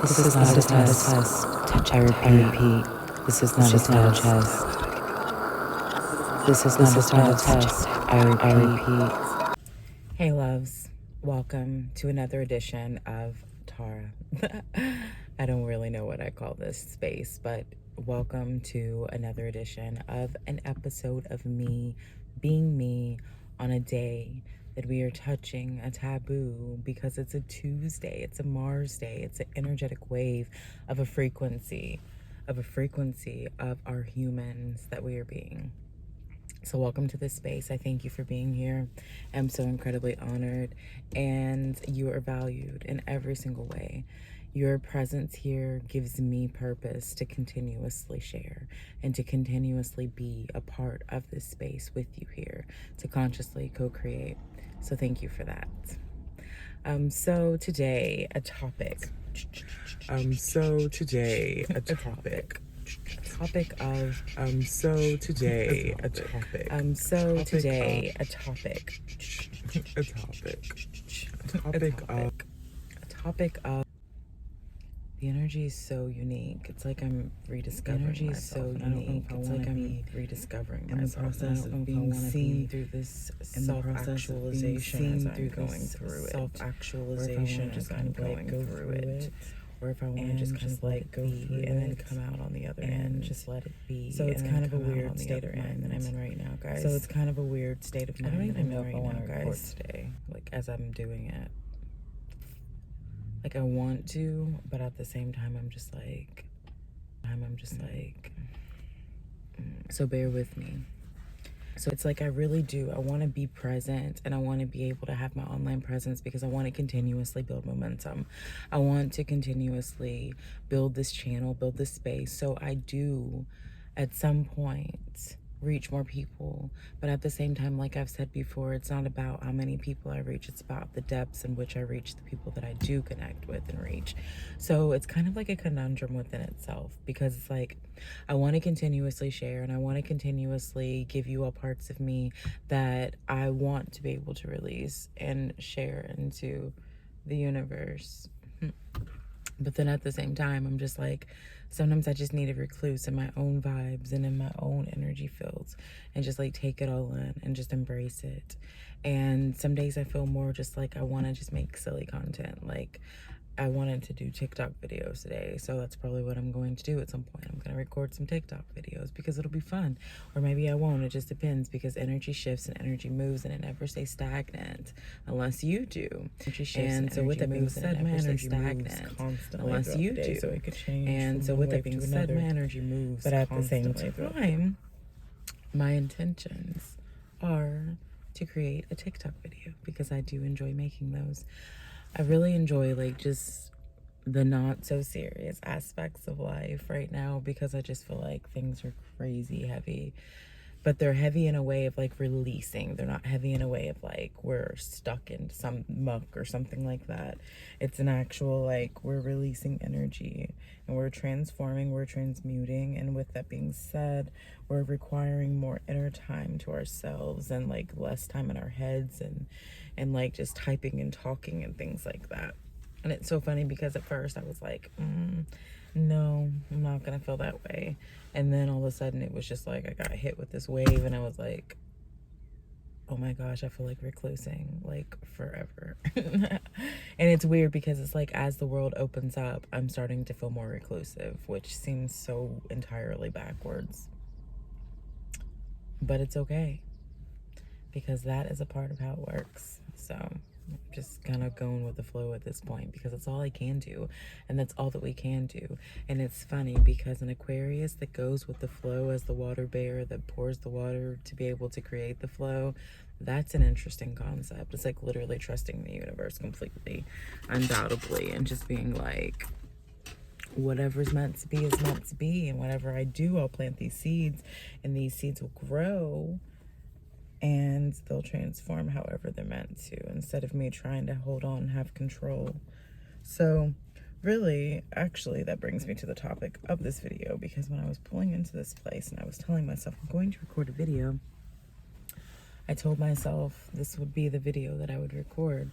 This is not a test. I repeat. This is not a test. This is not a test. I repeat. Hey loves, welcome to another edition of Tara. I don't really know what I call this space, but welcome to another edition of an episode of me being me on a day that we are touching a taboo, because it's a Tuesday, it's a Mars day, it's an energetic wave of a frequency of our humans that we are being. So welcome to this space. I thank you for being here. I'm so incredibly honored, and you are valued in every single way. Your presence here gives me purpose to continuously share and to continuously be a part of this space with you here, to consciously co-create. So thank you for that. So today a topic of the energy is so unique. It's like I'm rediscovering myself. I don't know if I want to be rediscovering in the process of being seen through this self-actualization as I'm going through it. Self-actualization as I'm going through it. Or if I want to just kind of let it go through and then come out on the other end, just let it be. So it's kind of a weird state of mind that I'm in right now, guys. I don't even know if I want to record today, like as I'm doing it. Like I want to, but at the same time, I'm just like, so bear with me. So it's like I really do. I want to be present, and I want to be able to have my online presence because I want to continuously build momentum. I want to continuously build this channel, build this space. So I do, at some point, reach more people. But at the same time, like I've said before, it's not about how many people I reach. It's about the depths in which I reach the people that I do connect with and reach. So it's kind of like a conundrum within itself, because it's like I want to continuously share, and I want to continuously give you all parts of me that I want to be able to release and share into the universe. But then at the same time, I'm just like, sometimes I just need a recluse in my own vibes and in my own energy fields, and just like take it all in and just embrace it. And some days I feel more just like I want to just make silly content. Like I wanted to do TikTok videos today, so that's probably what I'm going to do at some point. I'm going to record some TikTok videos because it'll be fun. Or maybe I won't. It just depends, because energy shifts and energy moves, and it never stays stagnant unless you do. And so with that being said, my energy moves constantly unless you do. So it could change. And so with that being said, my energy moves. But at the same time, my intentions are to create a TikTok video because I do enjoy making those. I really enjoy like just the not so serious aspects of life right now, because I just feel like things are crazy heavy. But they're heavy in a way of like releasing. They're not heavy in a way of like we're stuck in some muck or something like that. It's an actual like we're releasing energy and we're transforming, we're transmuting. And with that being said, we're requiring more inner time to ourselves and like less time in our heads and like just typing and talking and things like that. And it's so funny because at first I was like, no, I'm not gonna feel that way. And then all of a sudden it was just like I got hit with this wave, and I was like, oh my gosh, I feel like reclusing like forever. And it's weird because it's like as the world opens up, I'm starting to feel more reclusive, which seems so entirely backwards. But it's okay, because that is a part of how it works. So I'm just kind of going with the flow at this point, because that's all I can do, and that's all that we can do. And it's funny because an Aquarius that goes with the flow as the water bear that pours the water to be able to create the flow, that's an interesting concept. It's like literally trusting the universe completely, undoubtedly, and just being like, whatever's meant to be is meant to be, and whatever I do, I'll plant these seeds, and these seeds will grow, and they'll transform however they're meant to, instead of me trying to hold on and have control. So really, actually, that brings me to the topic of this video, because when I was pulling into this place and I was telling myself I'm going to record a video, I told myself this would be the video that I would record,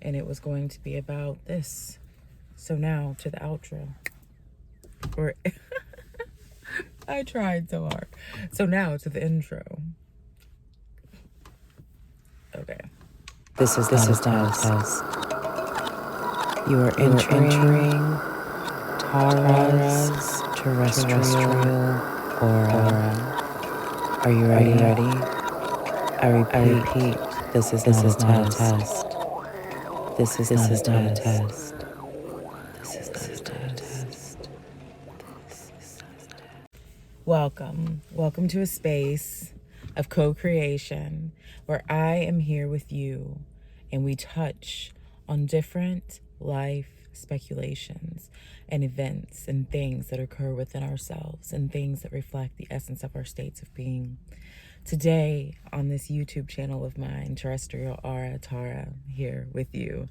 and it was going to be about this. So now to the outro. Or I tried so hard. So now to the intro. Okay. This is not a test. You are entering Tara's terrestrial aura. Are you ready? I repeat, this is not a test. This is not a test. This is not a test. Welcome to a space of co-creation where I am here with you and we touch on different life speculations and events and things that occur within ourselves and things that reflect the essence of our states of being. Today on this YouTube channel of mine, Terrestrial Aura Tara, here with you,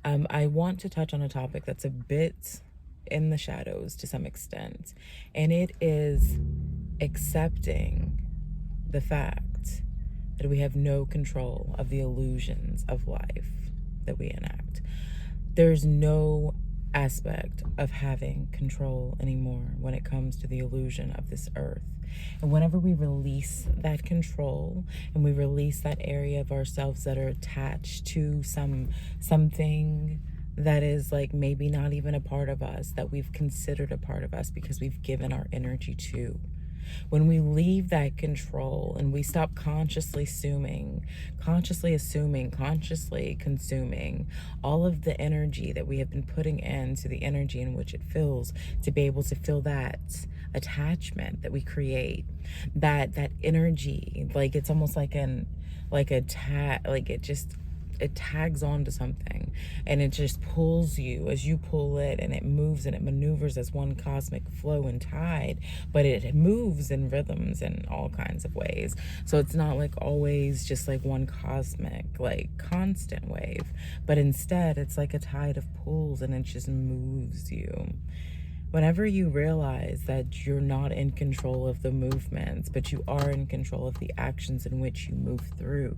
I want to touch on a topic that's a bit in the shadows to some extent, and it is accepting the fact that we have no control of the illusions of life that we enact. There's no aspect of having control anymore when it comes to the illusion of this earth. And whenever we release that control and we release that area of ourselves that are attached to something that is like maybe not even a part of us, that we've considered a part of us because we've given our energy to. When we leave that control and we stop consciously assuming, consciously consuming all of the energy that we have been putting into the energy in which it feels, to be able to feel that attachment that we create, that energy, like it's almost like it tags onto something and it just pulls you as you pull it, and it moves and it maneuvers as one cosmic flow and tide, but it moves in rhythms in all kinds of ways. So it's not like always just like one cosmic like constant wave, but instead it's like a tide of pulls and it just moves you. Whenever you realize that you're not in control of the movements, but you are in control of the actions in which you move through,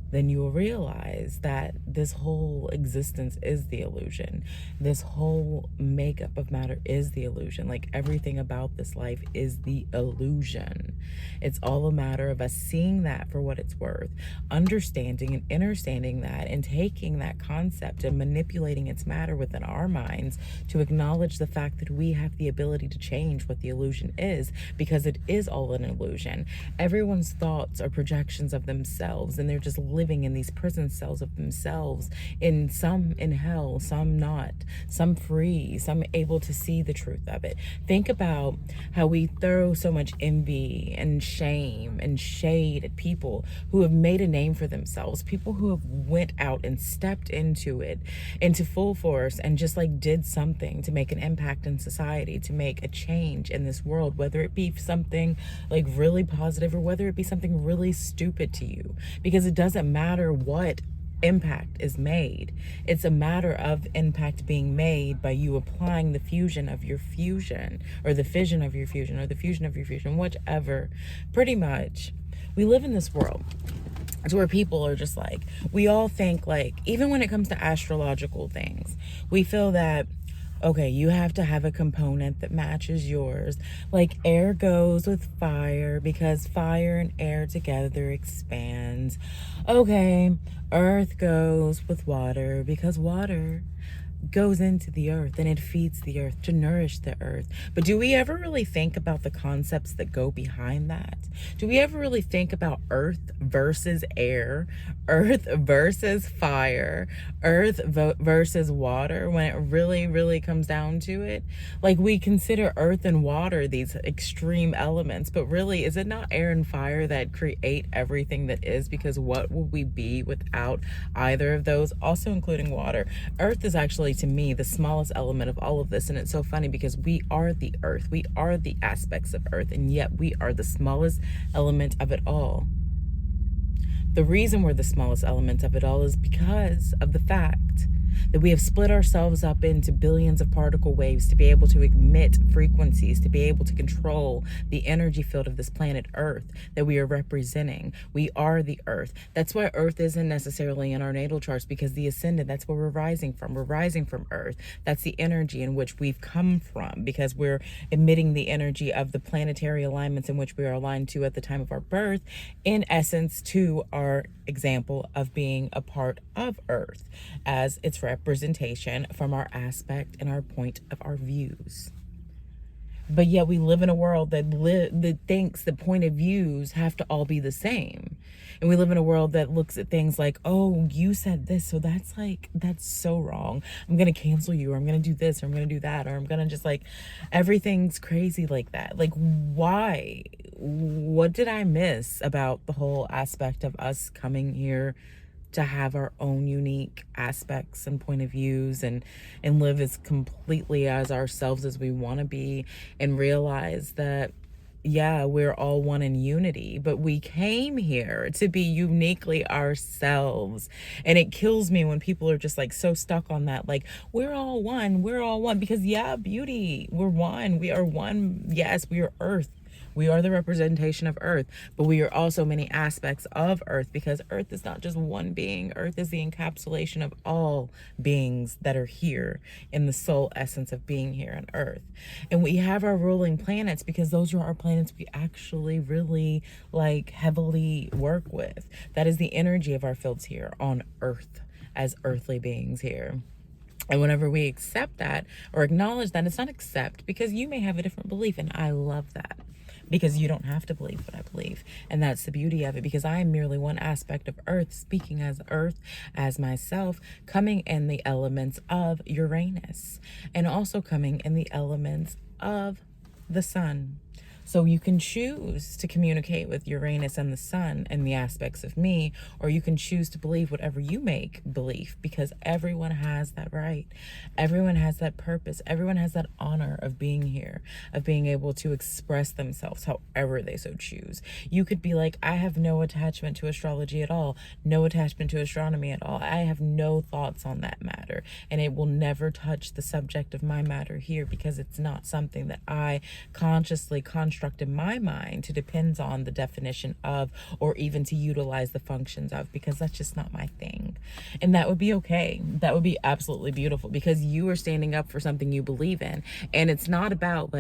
then you will realize that this whole existence is the illusion. This whole makeup of matter is the illusion. Like everything about this life is the illusion. It's all a matter of us seeing that for what it's worth, understanding and understanding that, and taking that concept and manipulating its matter within our minds to acknowledge the fact that we have the ability to change what the illusion is, because it is all an illusion. Everyone's thoughts are projections of themselves, and they're just living in these prison cells of themselves, in some in hell, some not, some free, some able to see the truth of it. Think about how we throw so much envy and shame and shade at people who have made a name for themselves, people who have went out and stepped into it, into full force, and just like did something to make an impact in society, to make a change in this world, whether it be something like really positive or whether it be something really stupid to you, because it doesn't matter what impact is made. It's a matter of impact being made by you applying the fusion of your fusion, or the fission of your fusion, or the fusion of your fusion, whichever. Pretty much, we live in this world. It's where people are just like, we all think like, even when it comes to astrological things, we feel that, okay, you have to have a component that matches yours. Like air goes with fire because fire and air together expands. Okay, earth goes with water because water goes into the earth and it feeds the earth to nourish the earth. But do we ever really think about the concepts that go behind that? Do we ever really think about earth versus air, earth versus fire, earth versus water, when it really comes down to it? Like, we consider earth and water these extreme elements, but really, is it not air and fire that create everything that is? Because what would we be without either of those, also including water? Earth is actually, to me, the smallest element of all of this, and it's so funny because we are the earth, we are the aspects of earth, and yet we are the smallest element of it all. The reason we're the smallest element of it all is because of the fact that we have split ourselves up into billions of particle waves to be able to emit frequencies, to be able to control the energy field of this planet Earth that we are representing. We are the Earth. That's why Earth isn't necessarily in our natal charts, because the ascendant, that's where we're rising from. We're rising from Earth. That's the energy in which we've come from, because we're emitting the energy of the planetary alignments in which we are aligned to at the time of our birth, in essence, to our example of being a part of Earth as its representation from our aspect and our point of our views. But yet we live in a world that thinks that point of views have to all be the same. And we live in a world that looks at things like, oh, you said this, so that's so wrong. I'm going to cancel you, or I'm going to do this, or I'm going to do that, or I'm going to just everything's crazy like that. Why? What did I miss about the whole aspect of us coming here to have our own unique aspects and point of views, and live as completely as ourselves as we want to be, and realize that, yeah, we're all one in unity, but we came here to be uniquely ourselves. And it kills me when people are just so stuck on that, we're all one, because yeah, beauty, we're one, we are one. Yes, we are Earth. We are the representation of Earth, but we are also many aspects of Earth, because Earth is not just one being. Earth is the encapsulation of all beings that are here in the soul essence of being here on Earth. And we have our ruling planets because those are our planets we actually really heavily work with. That is the energy of our fields here on Earth as earthly beings here. And whenever we accept that or acknowledge that, it's not accept, because you may have a different belief, and I love that. Because you don't have to believe what I believe. And that's the beauty of it, because I am merely one aspect of Earth, speaking as Earth, as myself, coming in the elements of Uranus, and also coming in the elements of the sun. So you can choose to communicate with Uranus and the sun and the aspects of me, or you can choose to believe whatever you make belief, because everyone has that right. Everyone has that purpose. Everyone has that honor of being here, of being able to express themselves however they so choose. You could be like, I have no attachment to astrology at all, no attachment to astronomy at all. I have no thoughts on that matter, and it will never touch the subject of my matter here, because it's not something that I consciously construct in my mind to depend on the definition of, or even to utilize the functions of, because that's just not my thing. And that would be okay. That would be absolutely beautiful, because you are standing up for something you believe in. And it's not about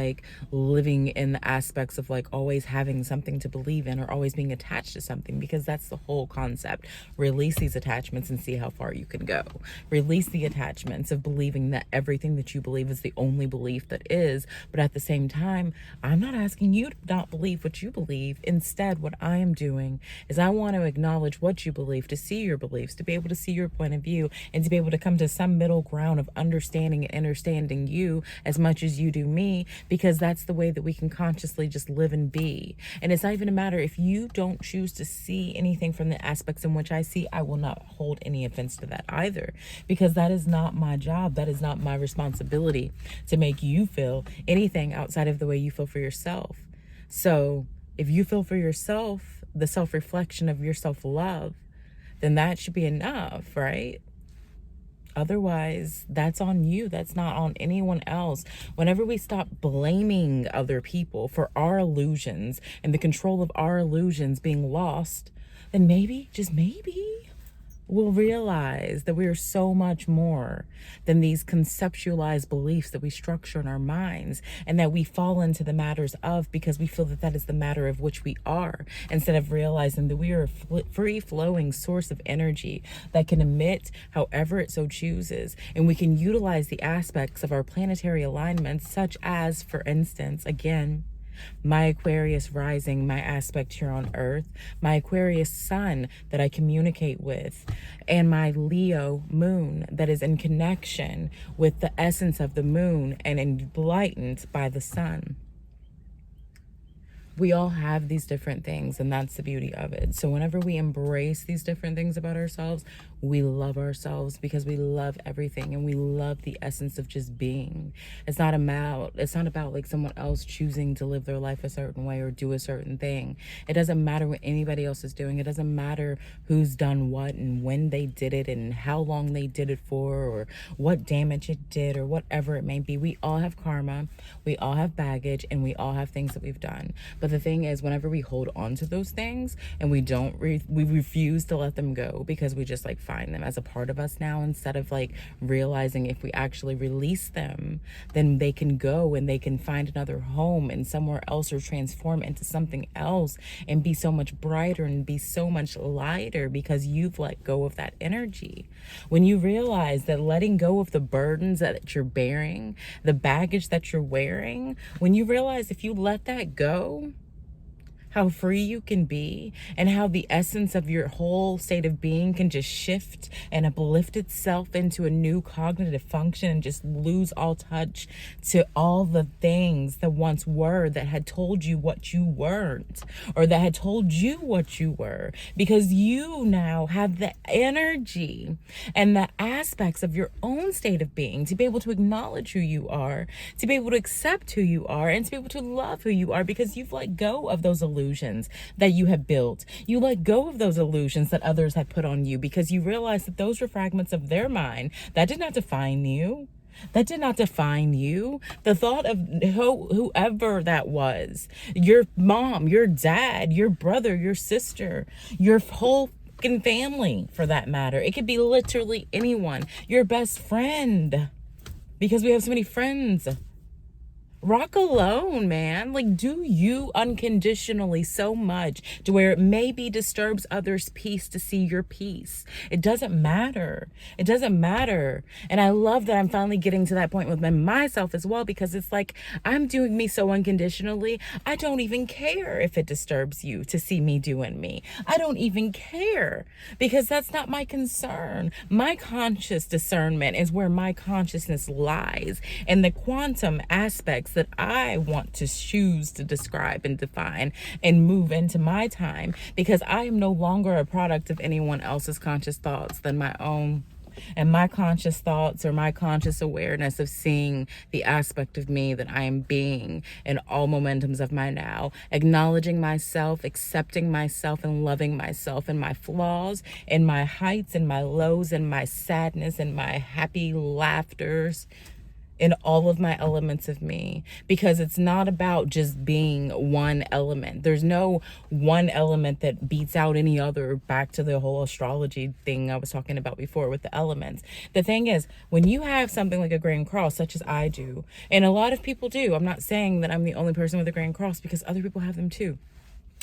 living in the aspects of always having something to believe in, or always being attached to something, because that's the whole concept. Release these attachments and see how far you can go. Release the attachments of believing that everything that you believe is the only belief that is. But at the same time, I'm not asking you to not believe what you believe. Instead, what I am doing is I want to acknowledge what you believe, to see your beliefs, to be able to see your point of view, and to be able to come to some middle ground of understanding you as much as you do me, because that's the way that we can consciously just live and be. And it's not even a matter, if you don't choose to see anything from the aspects in which I see, I will not hold any offense to that either, because that is not my job. That is not my responsibility to make you feel anything outside of the way you feel for yourself. So if you feel for yourself, the self-reflection of your self-love, then that should be enough, right? Otherwise, that's on you. That's not on anyone else. Whenever we stop blaming other people for our illusions and the control of our illusions being lost, then maybe, just maybe, we'll realize that we are so much more than these conceptualized beliefs that we structure in our minds, and that we fall into the matters of because we feel that that is the matter of which we are, instead of realizing that we are a free-flowing source of energy that can emit however it so chooses. And we can utilize the aspects of our planetary alignments, such as, for instance, again, my Aquarius rising, my aspect here on Earth, my Aquarius sun that I communicate with, and my Leo moon that is in connection with the essence of the moon and enlightened by the sun. We all have these different things, and that's the beauty of it. So whenever we embrace these different things about ourselves, we love ourselves because we love everything, and we love the essence of just being. It's not about like someone else choosing to live their life a certain way or do a certain thing. It doesn't matter what anybody else is doing. It doesn't matter who's done what and when they did it and how long they did it for or what damage it did or whatever it may be. We all have karma, we all have baggage, and we all have things that we've done. But the thing is, whenever we hold on to those things and we refuse to let them go because we just like find them as a part of us now, instead of like realizing if we actually release them, then they can go and they can find another home and somewhere else, or transform into something else and be so much brighter and be so much lighter because you've let go of that energy. When you realize that letting go of the burdens that you're bearing, the baggage that you're wearing, when you realize if you let that go, how free you can be, and how the essence of your whole state of being can just shift and uplift itself into a new cognitive function and just lose all touch to all the things that once were, that had told you what you weren't, or that had told you what you were, because you now have the energy and the aspects of your own state of being to be able to acknowledge who you are, to be able to accept who you are, and to be able to love who you are, because you've let go of those illusions that you have built. You let go of those illusions that others had put on you because you realize that those were fragments of their mind that did not define you. That did not define you. The thought of whoever that was, your mom, your dad, your brother, your sister, your whole fucking family for that matter. It could be literally anyone, your best friend, because we have so many friends. Rock alone, man. Like, do you unconditionally so much to where it maybe disturbs others' peace to see your peace. It doesn't matter. It doesn't matter. And I love that I'm finally getting to that point with myself as well, because it's like I'm doing me so unconditionally. I don't even care if it disturbs you to see me doing me. I don't even care, because that's not my concern. My conscious discernment is where my consciousness lies, and the quantum aspects that I want to choose to describe and define and move into my time, because I am no longer a product of anyone else's conscious thoughts than my own. And my conscious thoughts, or my conscious awareness of seeing the aspect of me that I am being in all momentums of my now, acknowledging myself, accepting myself, and loving myself and my flaws and my heights and my lows and my sadness and my happy laughters, in all of my elements of me, because it's not about just being one element. There's no one element that beats out any other, back to the whole astrology thing I was talking about before with the elements. The thing is, when you have something like a grand cross, such as I do, and a lot of people do, I'm not saying that I'm the only person with a grand cross, because other people have them too.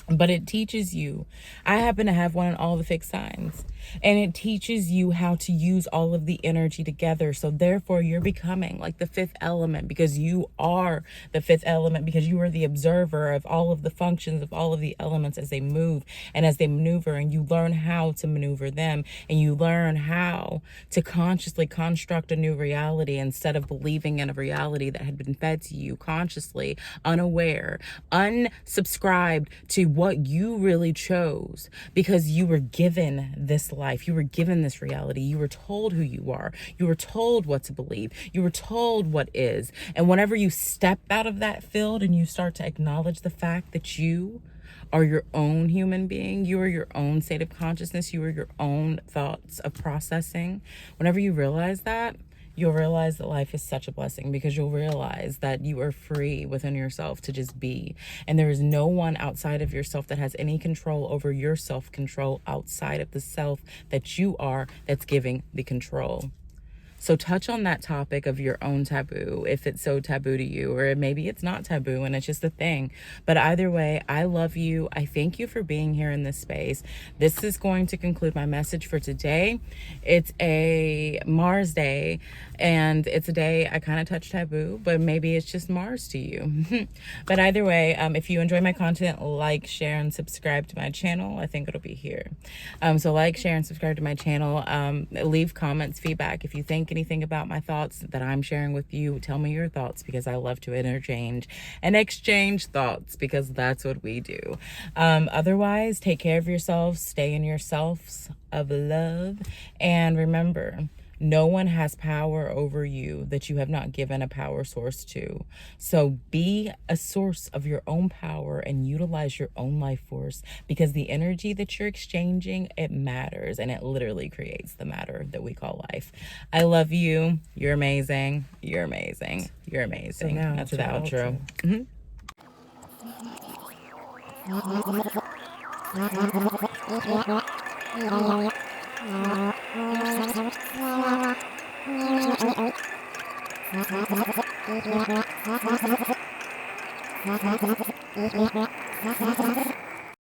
But it teaches you, I happen to have one in all the fixed signs, and it teaches you how to use all of the energy together. So therefore you're becoming like the fifth element, because you are the fifth element, because you are the observer of all of the functions of all of the elements as they move and as they maneuver, and you learn how to maneuver them, and you learn how to consciously construct a new reality instead of believing in a reality that had been fed to you consciously, unaware, unsubscribed to what you really chose, because you were given this life, you were given this reality, you were told who you are, you were told what to believe, you were told what is. And whenever you step out of that field and you start to acknowledge the fact that you are your own human being, you are your own state of consciousness, you are your own thoughts of processing, whenever you realize that, you'll realize that life is such a blessing, because you'll realize that you are free within yourself to just be. And there is no one outside of yourself that has any control over your self-control outside of the self that you are, that's giving the control. So touch on that topic of your own taboo, if it's so taboo to you, or maybe it's not taboo and it's just a thing. But either way, I love you. I thank you for being here in this space. This is going to conclude my message for today. It's a Mars day, and it's a day I kind of touch taboo, but maybe it's just Mars to you. But either way, if you enjoy my content, like, share, and subscribe to my channel. I think it'll be here. So like, share, and subscribe to my channel. Leave comments, feedback if you think anything about my thoughts that I'm sharing with you, tell me your thoughts, because I love to interchange and exchange thoughts, because that's what we do. Otherwise, take care of yourselves, stay in yourselves of love, and remember, no one has power over you that you have not given a power source to. So be a source of your own power and utilize your own life force, because the energy that you're exchanging, it matters, and it literally creates the matter that we call life. I love you. You're amazing. You're amazing. You're amazing. So now, that's the outro. Mm-hmm.